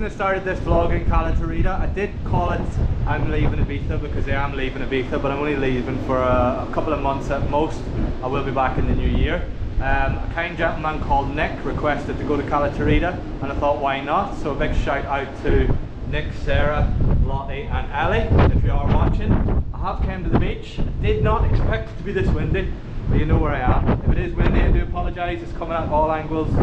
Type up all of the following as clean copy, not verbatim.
I started this vlog in Calatarita. I did call it I'm leaving Ibiza because I am leaving Ibiza, but I'm only leaving for a couple of months at most. I will be back in the new year. A kind gentleman called Nick requested to go to Calatarita, and I thought why not. So a big shout out to Nick, Sarah, Lottie and Ellie if you are watching. I have came to the beach. I did not expect it to be this windy, but you know where I am. If it is windy, I do apologise. It's coming at all angles.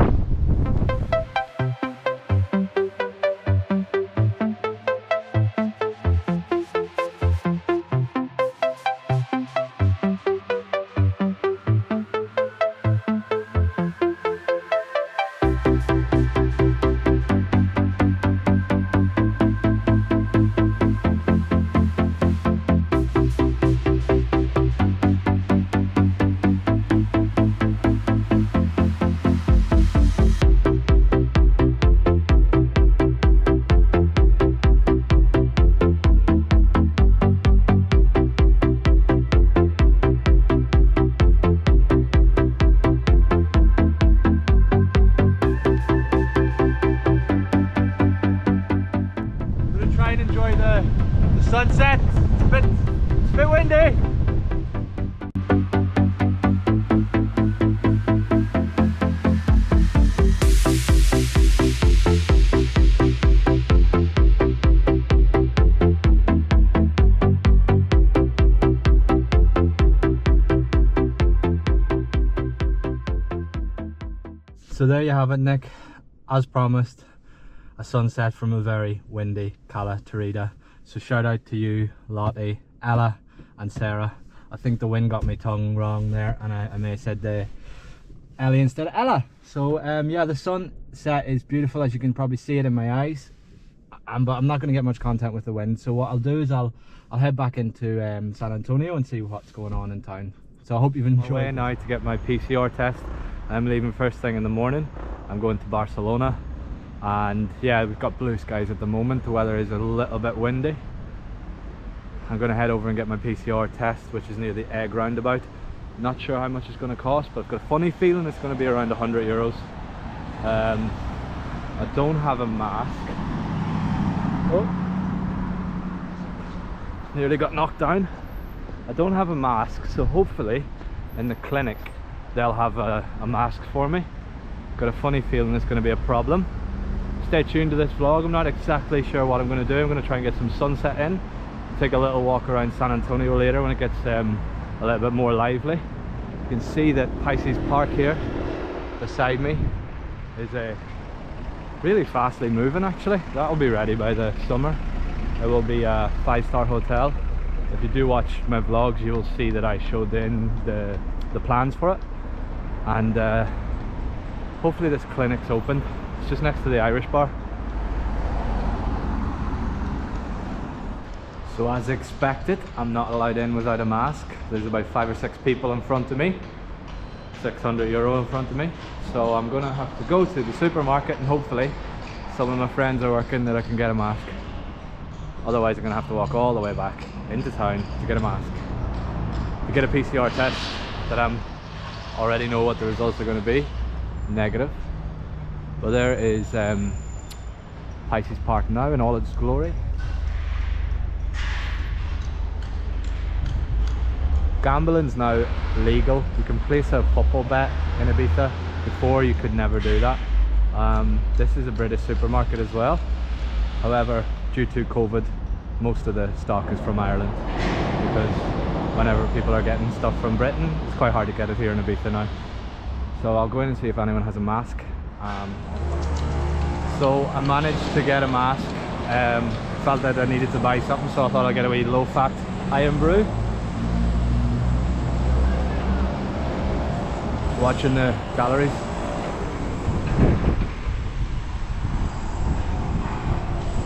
Sunset. It's a bit windy. So there you have it, Nick. As promised, a sunset from a very windy Calatarita. So shout out to you, Lottie, Ella and Sarah. I think the wind got my tongue wrong there, and I may have said Ellie instead of Ella. So yeah, the sunset is beautiful, as you can probably see it in my eyes. But I'm not going to get much content with the wind. So what I'll do is I'll head back into San Antonio and see what's going on in town. So I hope you've enjoyed. I'm away now to get my PCR test. I'm leaving first thing in the morning. I'm going to Barcelona. And yeah, we've got blue skies at the moment. The weather is a little bit windy. I'm going to head over and get my PCR test, which is near the egg roundabout. Not sure how much it's going to cost, but I've got a funny feeling it's going to be around 100 euros. I don't have a mask. Oh, nearly got knocked down. I don't have a mask, so hopefully in the clinic they'll have a mask for me. Got a funny feeling it's going to be a problem. Stay tuned to this vlog. I'm not exactly sure what I'm going to do. I'm going to try and get some sunset in, take a little walk around San Antonio later when it gets a little bit more lively. You can see that Pisces Park here beside me is really fastly moving. Actually, that'll be ready by the summer. It will be a 5-star hotel. If you do watch my vlogs, you will see that I showed in the plans for it, and hopefully this clinic's open. It's just next to the Irish bar. So as expected, I'm not allowed in without a mask. There's about 5 or 6 people in front of me, 600 euro in front of me. So I'm gonna have to go to the supermarket, and hopefully some of my friends are working that I can get a mask. Otherwise I'm gonna have to walk all the way back into town to get a mask, to get a PCR test that I already know what the results are going to be, negative. But there is Pisces Park now in all its glory. Gambling's now legal. You can place a football bet in Ibiza. Before you could never do that. This is a British supermarket as well. However, due to COVID, most of the stock is from Ireland, because whenever people are getting stuff from Britain, it's quite hard to get it here in Ibiza now. So I'll go in and see if anyone has a mask. So I managed to get a mask. Felt that I needed to buy something, so I thought I'd get a wee low-fat iron brew. Watching the galleries.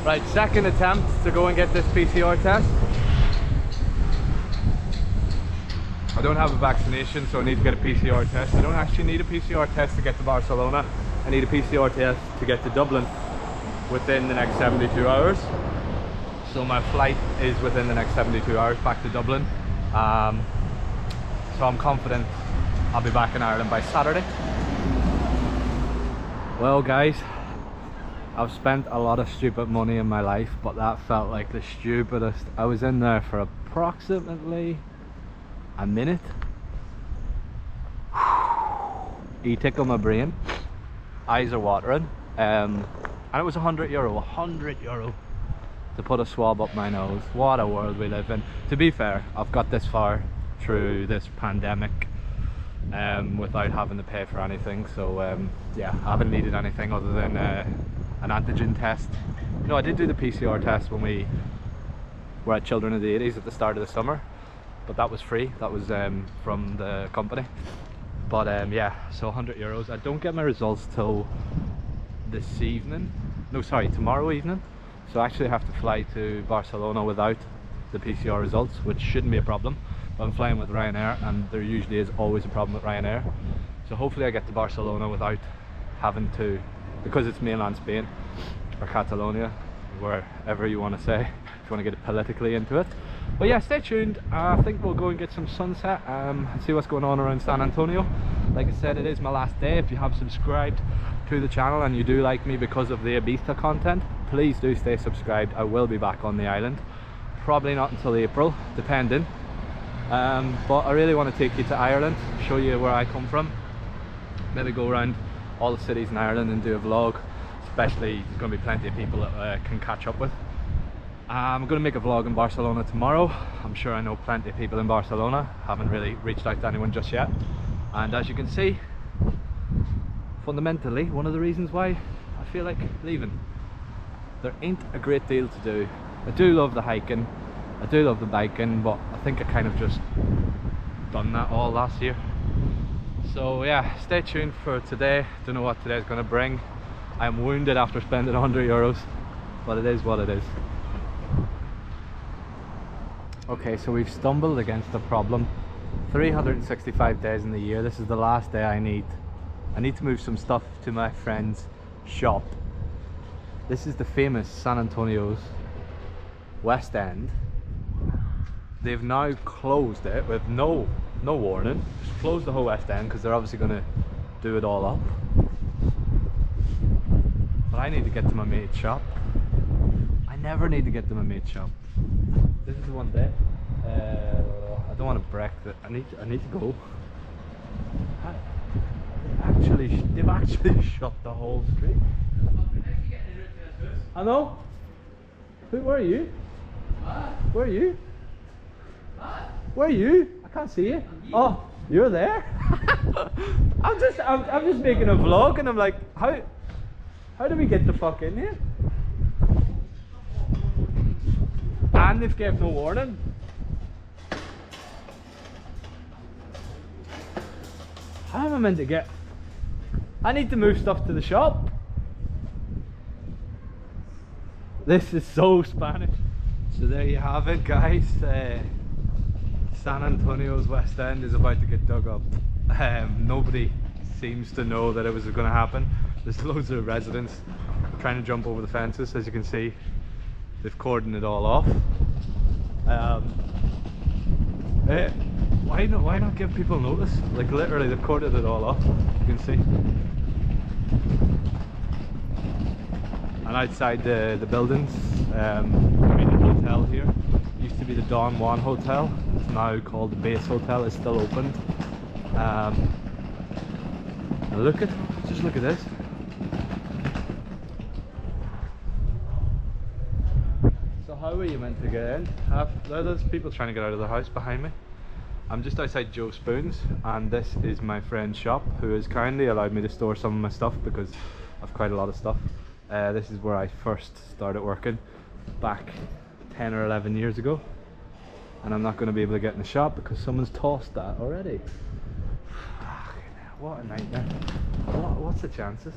Right, second attempt to go and get this PCR test. I don't have a vaccination, so I need to get a PCR test. I don't actually need a PCR test to get to Barcelona. I need a PCR test to get to Dublin within the next 72 hours. So my flight is within the next 72 hours back to Dublin. So I'm confident I'll be back in Ireland by Saturday. Well guys, I've spent a lot of stupid money in my life, but that felt like the stupidest. I was in there for approximately a minute. You tickle my brain. Eyes are watering. And it was €100 to put a swab up my nose. What a world we live in. To be fair, I've got this far through this pandemic without having to pay for anything, so yeah, I haven't needed anything other than an antigen test. No, I did do the PCR test when we were at Children of the 80s at the start of the summer, but that was free. That was from the company. But yeah, so €100. I don't get my results till this evening. No, sorry, tomorrow evening. So I actually have to fly to Barcelona without the PCR results, which shouldn't be a problem. But I'm flying with Ryanair, and there usually is always a problem with Ryanair. So hopefully I get to Barcelona without having to, because it's mainland Spain, or Catalonia, wherever you want to say, if you want to get politically into it. But yeah, stay tuned. I think we'll go and get some sunset and see what's going on around San Antonio. Like I said, it is my last day. If you have subscribed to the channel and you do like me because of the Ibiza content, please do stay subscribed. I will be back on the island, probably not until April, depending. But I really want to take you to Ireland, show you where I come from, maybe go around all the cities in Ireland and do a vlog. Especially, there's going to be plenty of people that I can catch up with. I'm going to make a vlog in Barcelona tomorrow. I'm sure I know plenty of people in Barcelona. Haven't really reached out to anyone just yet. And as you can see, fundamentally, one of the reasons why I feel like leaving, there ain't a great deal to do. I do love the hiking, I do love the biking, but I think I kind of just done that all last year. So yeah, stay tuned for today. Don't know what today's going to bring. I'm wounded after spending €100, but it is what it is. Okay, so we've stumbled against a problem. 365 days in the year, this is the last day I need to move some stuff to my friend's shop. This is the famous San Antonio's West End. They've now closed it with no warning. Just closed the whole West End because they're obviously going to do it all up. But I need to get to my mate's shop. I never need to get to my mate's shop. This is the one day. I don't want to break it. I need to go. They've actually shut the whole street. I know. Where are you? Where are you? Where are you? I can't see you. Oh, you're there. I'm just making a vlog, and I'm like, how do we get the fuck in here? And they've gave no warning. How am I meant to get? I need to move stuff to the shop. This is so Spanish. So there you have it, guys. San Antonio's West End is about to get dug up. Nobody seems to know that it was going to happen. There's loads of residents trying to jump over the fences. As you can see, they've cordoned it all off. Why not give people notice? Like literally they've cordoned it all off, you can see. And outside the buildings, I mean the hotel here, used to be the Don Juan Hotel. It's now called the Base Hotel. It's still open. And just look at this. How are you meant to get in? There's people trying to get out of the house behind me. I'm just outside Joe Spoon's, and this is my friend's shop, who has kindly allowed me to store some of my stuff because I've quite a lot of stuff. This is where I first started working back 10 or 11 years ago, and I'm not going to be able to get in the shop because someone's tossed that already. What a nightmare. What's the chances?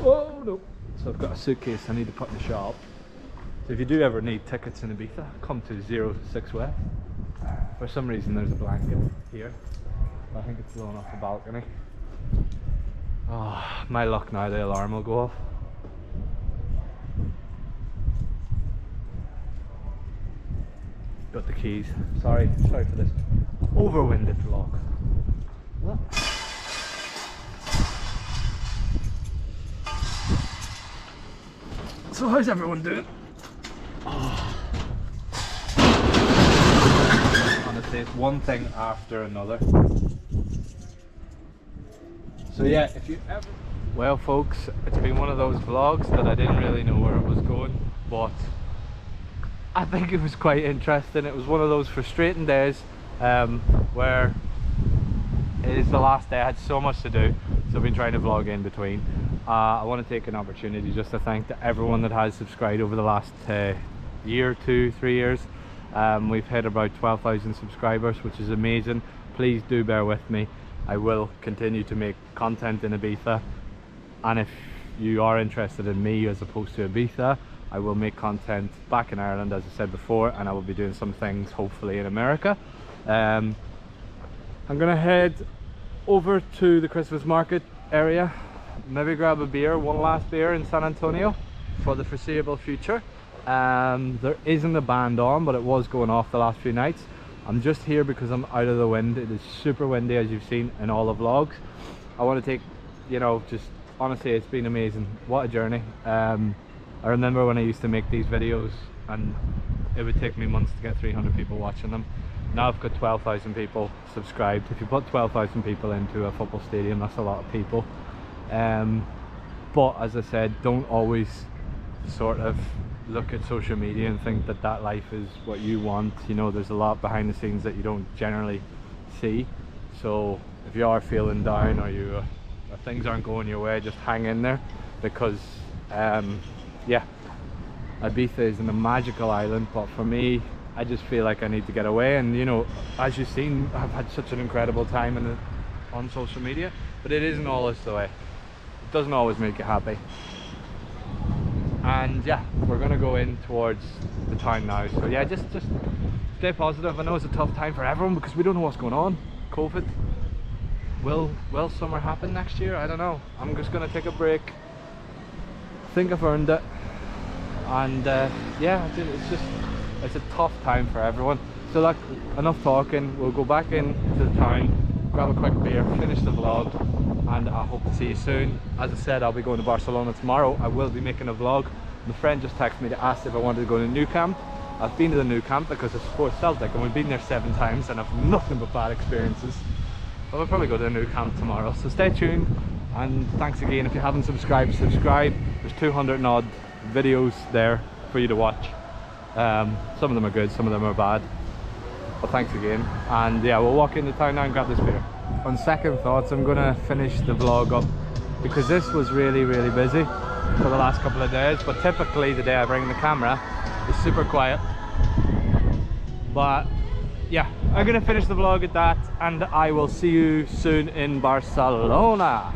Oh no. So I've got a suitcase I need to put in the shop. So if you do ever need tickets in Ibiza, come to 06 West. For some reason there's a blanket here. I think it's blown off the balcony. Oh, my luck now, the alarm will go off. Got the keys. Sorry for this overwinded vlog. What? So how's everyone doing? Honestly, it's one thing after another. So yeah, if you ever... Well folks, it's been one of those vlogs that I didn't really know where it was going, but I think it was quite interesting. It was one of those frustrating days where it is the last day. I had so much to do, so I've been trying to vlog in between. I want to take an opportunity just to thank everyone that has subscribed over the last year, 2, 3 years. We've hit about 12,000 subscribers, which is amazing. Please do bear with me. I will continue to make content in Ibiza, and if you are interested in me as opposed to Ibiza, I will make content back in Ireland, as I said before, and I will be doing some things hopefully in America. I'm gonna head over to the Christmas market area, maybe grab a beer, one last beer in San Antonio for the foreseeable future. There isn't a band on, but it was going off the last few nights. I'm just here because I'm out of the wind. It is super windy, as you've seen in all the vlogs. I want to take, you know, just honestly, it's been amazing. What a journey. I remember when I used to make these videos and it would take me months to get 300 people watching them. Now I've got 12,000 people subscribed. If you put 12,000 people into a football stadium, that's a lot of people. But as I said, don't always sort of look at social media and think that that life is what you want. You know, there's a lot behind the scenes that you don't generally see. So if you are feeling down or or things aren't going your way, just hang in there, because yeah, Ibiza isn't a magical island, but for me, I just feel like I need to get away. And you know, as you've seen, I've had such an incredible time on social media, but it isn't always the way. It doesn't always make you happy. And yeah, we're gonna go in towards the town now. So yeah, just stay positive. I know it's a tough time for everyone because we don't know what's going on. COVID. Will summer happen next year? I don't know. I'm just gonna take a break. I think I've earned it. And yeah, it's a tough time for everyone. So like, enough talking. We'll go back into the town, grab a quick beer, finish the vlog, and I hope to see you soon. As I said, I'll be going to Barcelona tomorrow. I will be making a vlog. My friend just texted me to ask if I wanted to go to Nou Camp. I've been to the Nou Camp because I support Celtic and we've been there 7 times and I've nothing but bad experiences. But we'll probably go to the Nou Camp tomorrow. So stay tuned, and thanks again. If you haven't subscribed, subscribe. There's 200 and odd videos there for you to watch. Some of them are good, some of them are bad. But thanks again. And yeah, we'll walk into town now and grab this beer. On second thoughts, I'm gonna finish the vlog up because this was really busy for the last couple of days, but typically the day I bring the camera is super quiet. But yeah, I'm gonna finish the vlog at that, and I will see you soon in Barcelona.